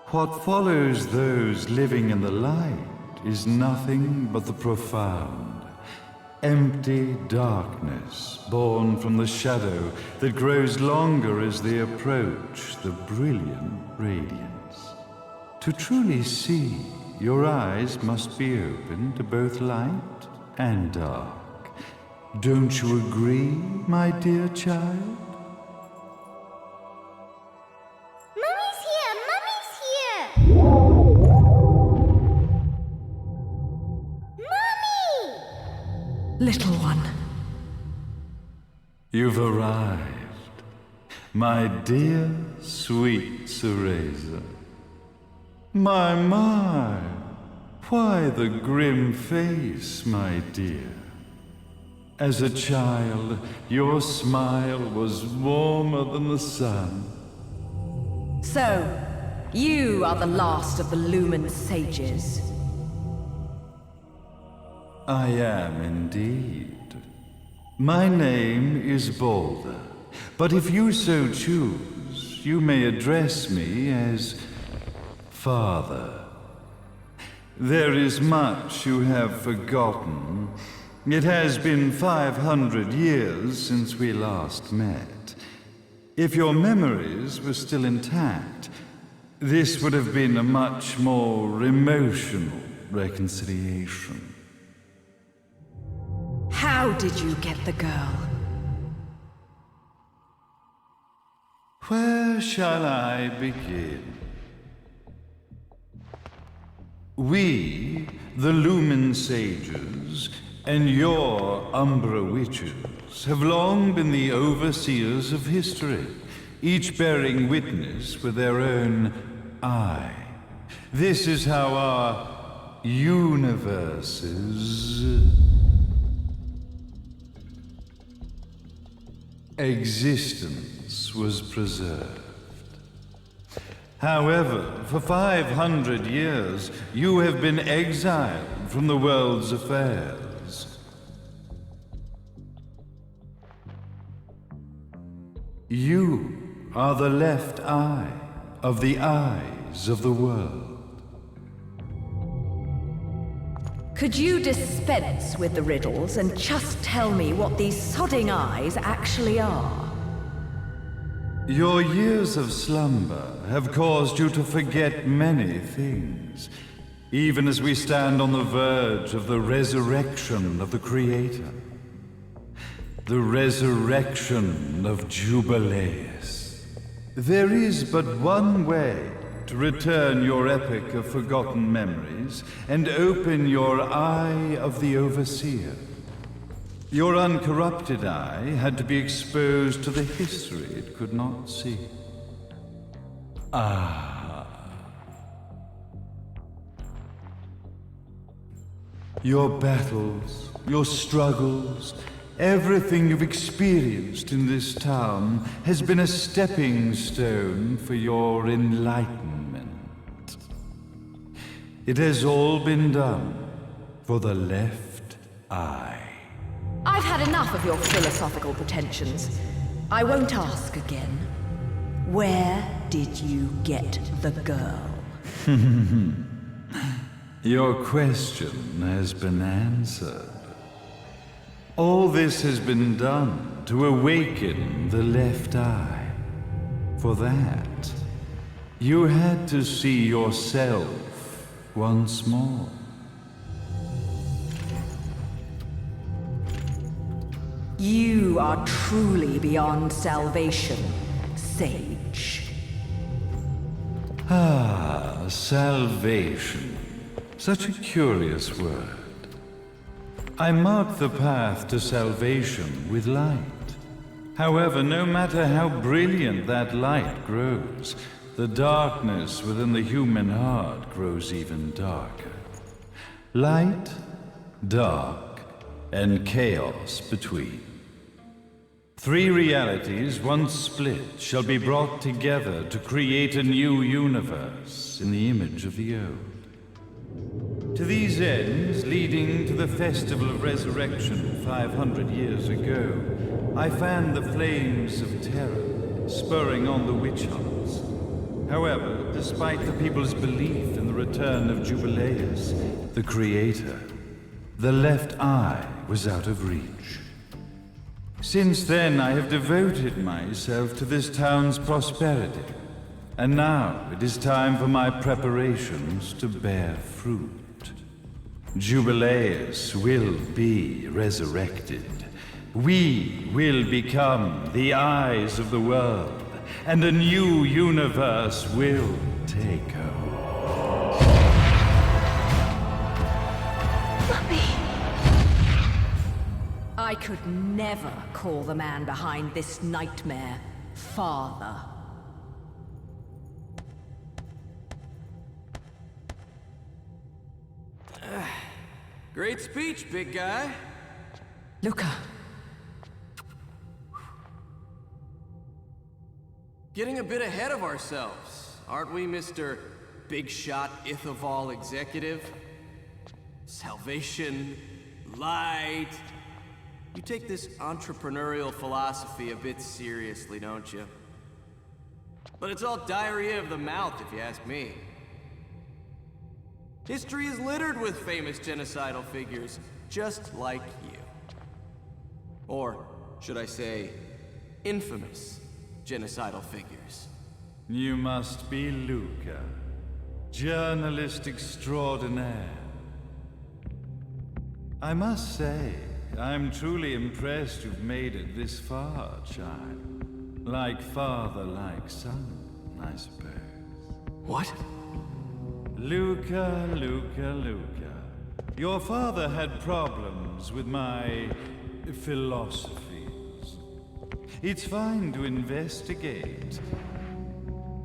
What follows those living in the light is nothing but the profound, empty darkness born from the shadow that grows longer as they approach the brilliant radiance. To truly see, your eyes must be open to both light and dark. Don't you agree, my dear child? Mummy's here! Mummy's here! Mummy! Little one. You've arrived, my dear, sweet Cereza. My, why the grim face, my dear? As a child, your smile was warmer than the sun. So, you are the last of the Lumen sages. I am indeed. My name is Balder, but if you so choose, you may address me as Father. There is much you have forgotten. It has been 500 years since we last met. If your memories were still intact, this would have been a much more emotional reconciliation. How did you get the girl? Where shall I begin? We, the Lumen Sages, and your Umbra Witches have long been the overseers of history, each bearing witness with their own eye. This is how our universe's existence was preserved. However, for 500 years, you have been exiled from the world's affairs. You are the left eye of the eyes of the world. Could you dispense with the riddles and just tell me what these sodding eyes actually are? Your years of slumber have caused you to forget many things, even as we stand on the verge of the resurrection of the Creator. The resurrection of Jubileus. There is but one way to return your epic of forgotten memories and open your eye of the Overseer. Your uncorrupted eye had to be exposed to the history it could not see. Your battles, your struggles, everything you've experienced in this town has been a stepping stone for your enlightenment. It has all been done for the left eye. I've had enough of your philosophical pretensions. I won't ask again. Where did you get the girl? Your question has been answered. All this has been done to awaken the left eye. For that, you had to see yourself once more. You are truly beyond salvation, sage. Salvation. Such a curious word. I mark the path to salvation with light. However, no matter how brilliant that light grows, the darkness within the human heart grows even darker. Light, dark, and chaos between. Three realities, once split, shall be brought together to create a new universe in the image of the old. To these ends, leading to the Festival of Resurrection 500 years ago, I fanned the flames of terror, spurring on the witch hunts. However, despite the people's belief in the return of Jubileus, the creator, the left eye was out of reach. Since then, I have devoted myself to this town's prosperity. And now it is time for my preparations to bear fruit. Jubileus will be resurrected. We will become the eyes of the world, and a new universe will take hold. I could never call the man behind this nightmare father. Great speech, big guy. Luca. Getting a bit ahead of ourselves, aren't we, Mr. Big Shot Ithaval Executive? Salvation, light. You take this entrepreneurial philosophy a bit seriously, don't you? But it's all diarrhea of the mouth, if you ask me. History is littered with famous genocidal figures, just like you. Or, should I say, infamous genocidal figures. You must be Luca, journalist extraordinaire. I must say, I'm truly impressed you've made it this far, child. Like father, like son, I suppose. What? Luca, Luca, Luca. Your father had problems with my philosophies. It's fine to investigate,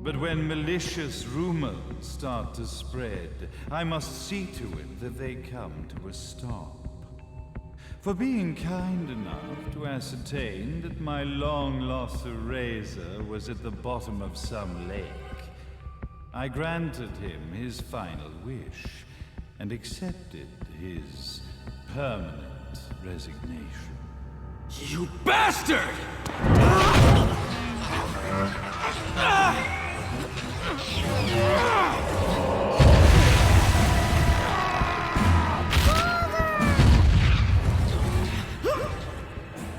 but when malicious rumors start to spread, I must see to it that they come to a stop. For being kind enough to ascertain that my long-lost eraser was at the bottom of some lake, I granted him his final wish and accepted his permanent resignation. You bastard!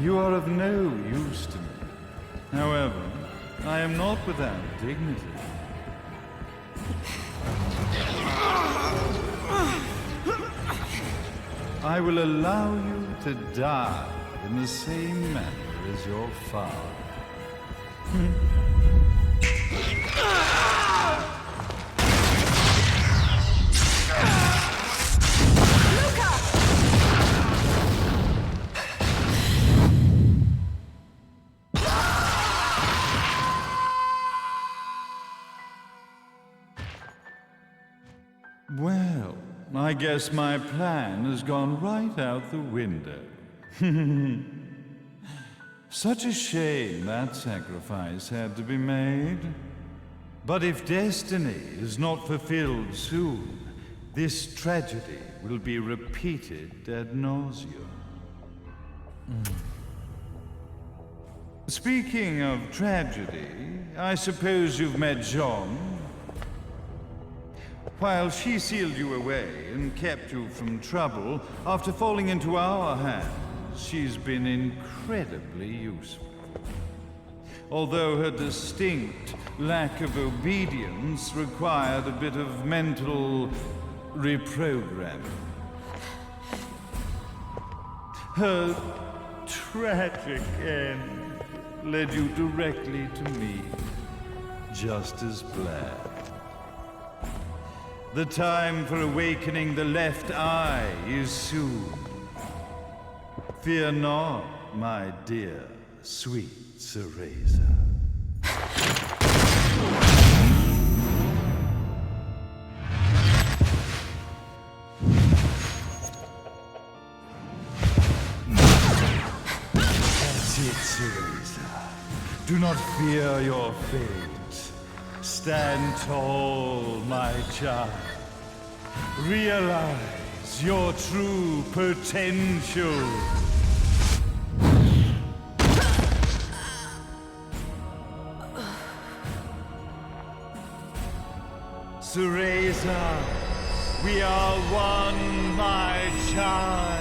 You are of no use to me. However, I am not without dignity. I will allow you to die in the same manner as your father. Well, I guess my plan has gone right out the window. Such a shame that sacrifice had to be made. But if destiny is not fulfilled soon, this tragedy will be repeated ad nauseum. Speaking of tragedy, I suppose you've met Jean. While she sealed you away and kept you from trouble, after falling into our hands, she's been incredibly useful. Although her distinct lack of obedience required a bit of mental reprogramming. Her tragic end led you directly to me, just as planned. The time for awakening the left eye is soon. Fear not, my dear, sweet Cereza. That's it, Cereza. Do not fear your fate. Stand tall, my child. Realize your true potential. Cereza, we are one, my child.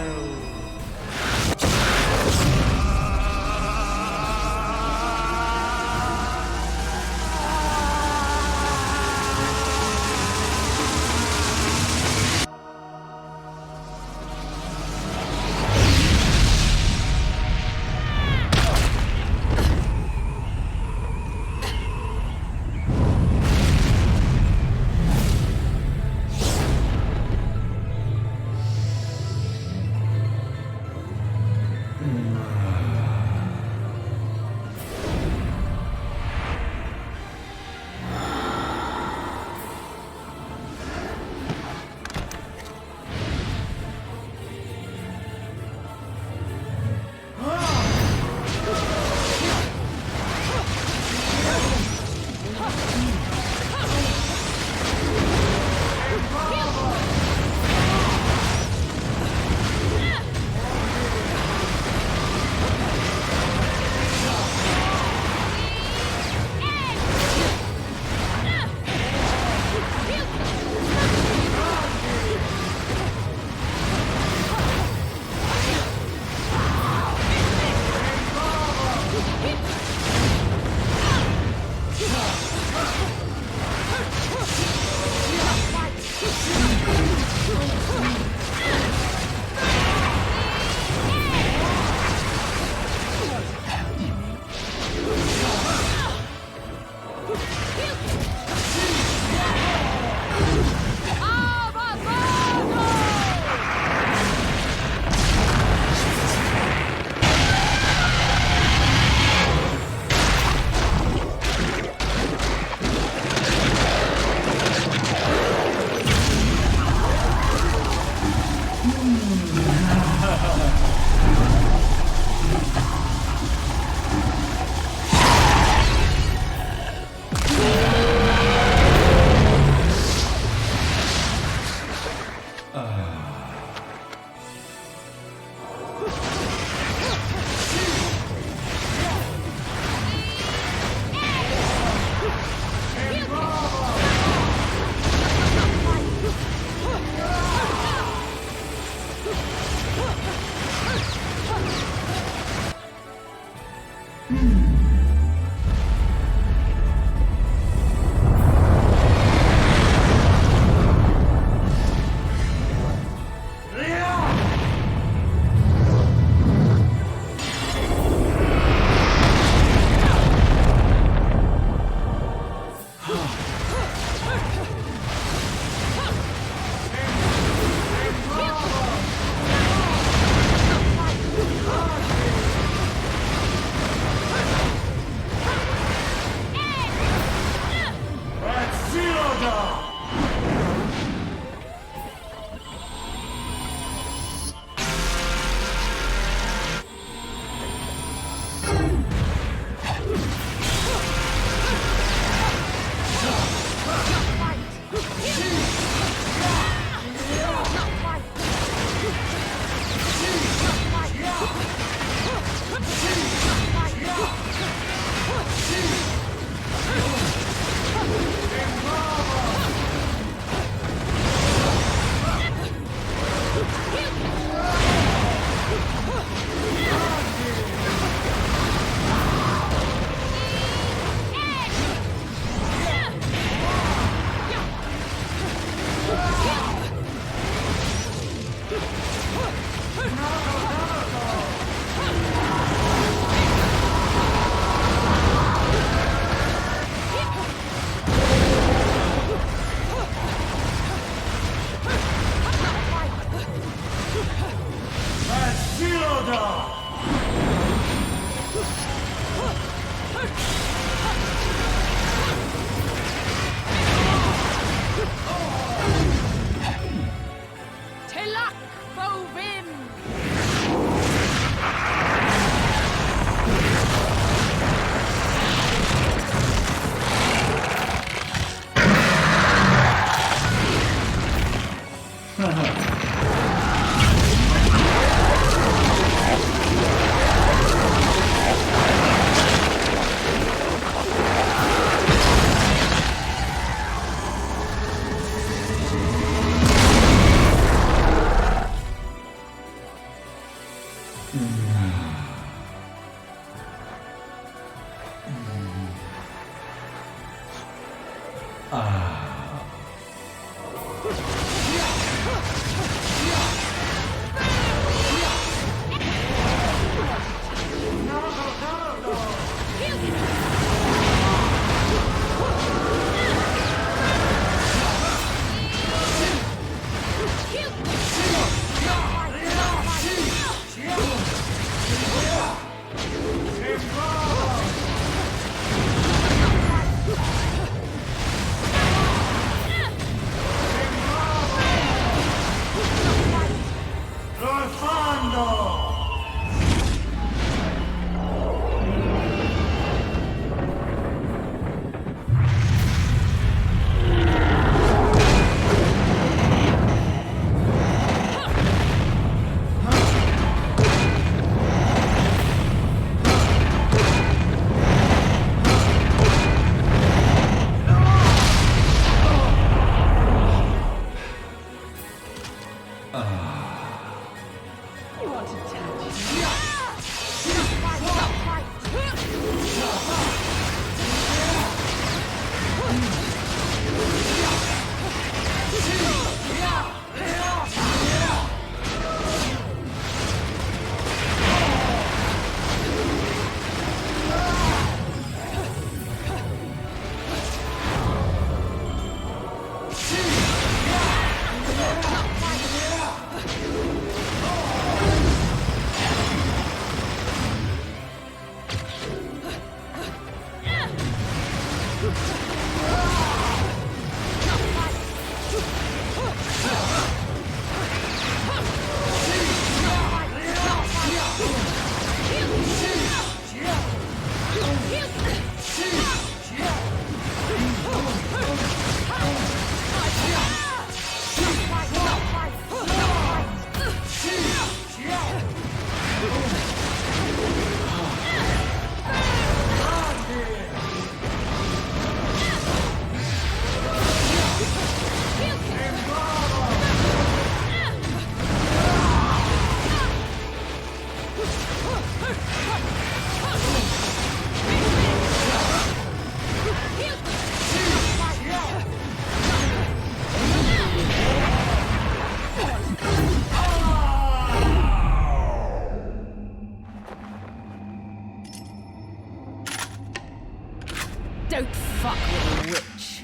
Don't fuck with a witch.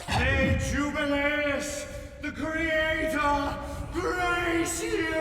May Jubileus, the Creator, grace you!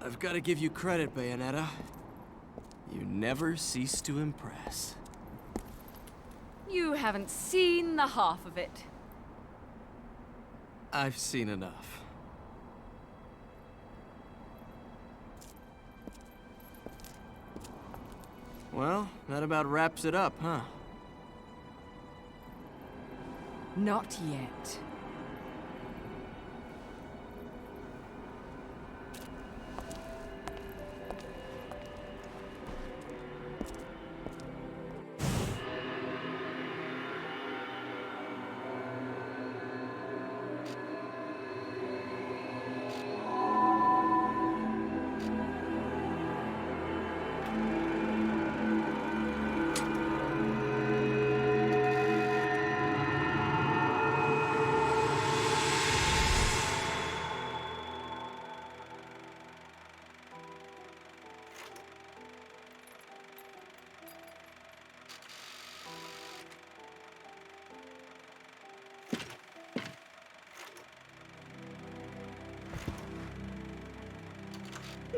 I've got to give you credit, Bayonetta. You never cease to impress. You haven't seen the half of it. I've seen enough. Well, that about wraps it up, huh? Not yet.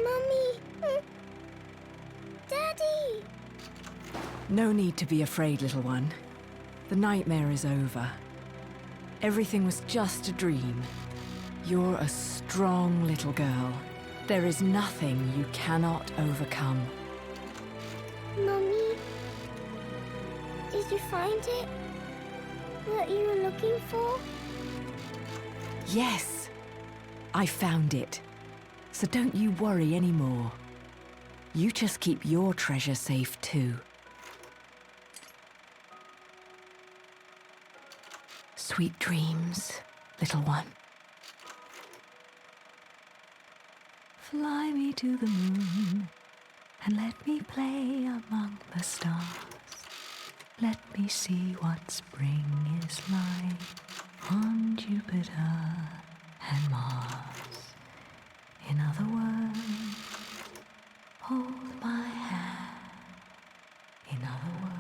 Mummy! Daddy! No need to be afraid, little one. The nightmare is over. Everything was just a dream. You're a strong little girl. There is nothing you cannot overcome. Mummy? Did you find it? What you were looking for? Yes, I found it. So don't you worry anymore. You just keep your treasure safe too. Sweet dreams, little one. Fly me to the moon and let me play among the stars. Let me see what spring is like on Jupiter and Mars. In other words, hold my hand. In other words.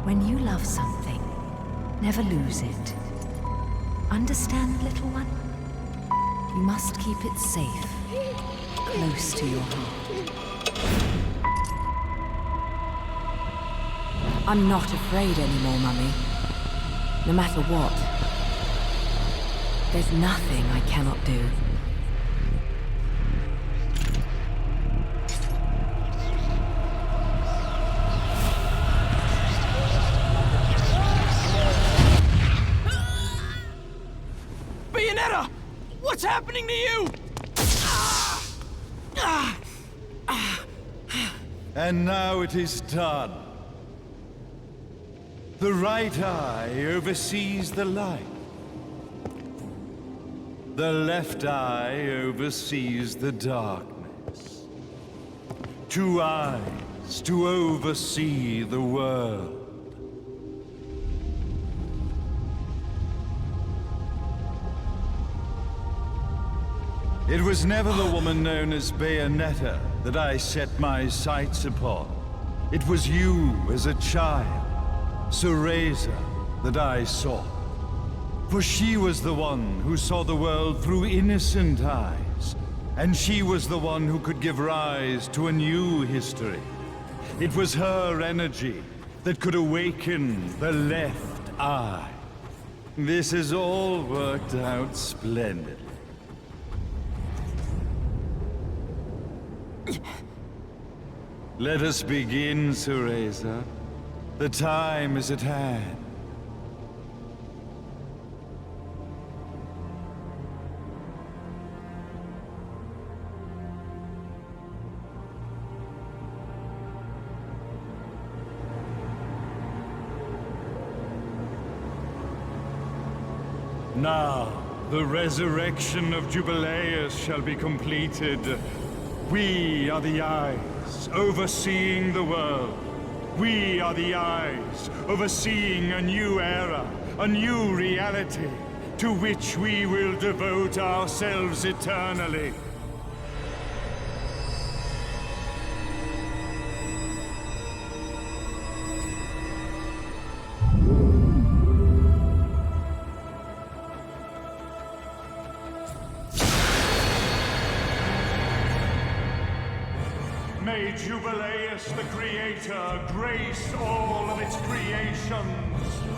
When you love something, never lose it. Understand, little one? You must keep it safe, close to your heart. I'm not afraid anymore, Mummy. No matter what. There's nothing I cannot do. Bayonetta! What's happening to you? And now it is done. The right eye oversees the light. The left eye oversees the darkness. 2 eyes to oversee the world. It was never the woman known as Bayonetta that I set my sights upon. It was you as a child, Cereza, that I sought. For she was the one who saw the world through innocent eyes, and she was the one who could give rise to a new history. It was her energy that could awaken the left eye. This has all worked out splendidly. Let us begin, Cereza. The time is at hand. Now, the resurrection of Jubileus shall be completed. We are the eyes, overseeing the world. We are the eyes, overseeing a new era, a new reality, to which we will devote ourselves eternally. May Jubileus the Creator grace all of its creations.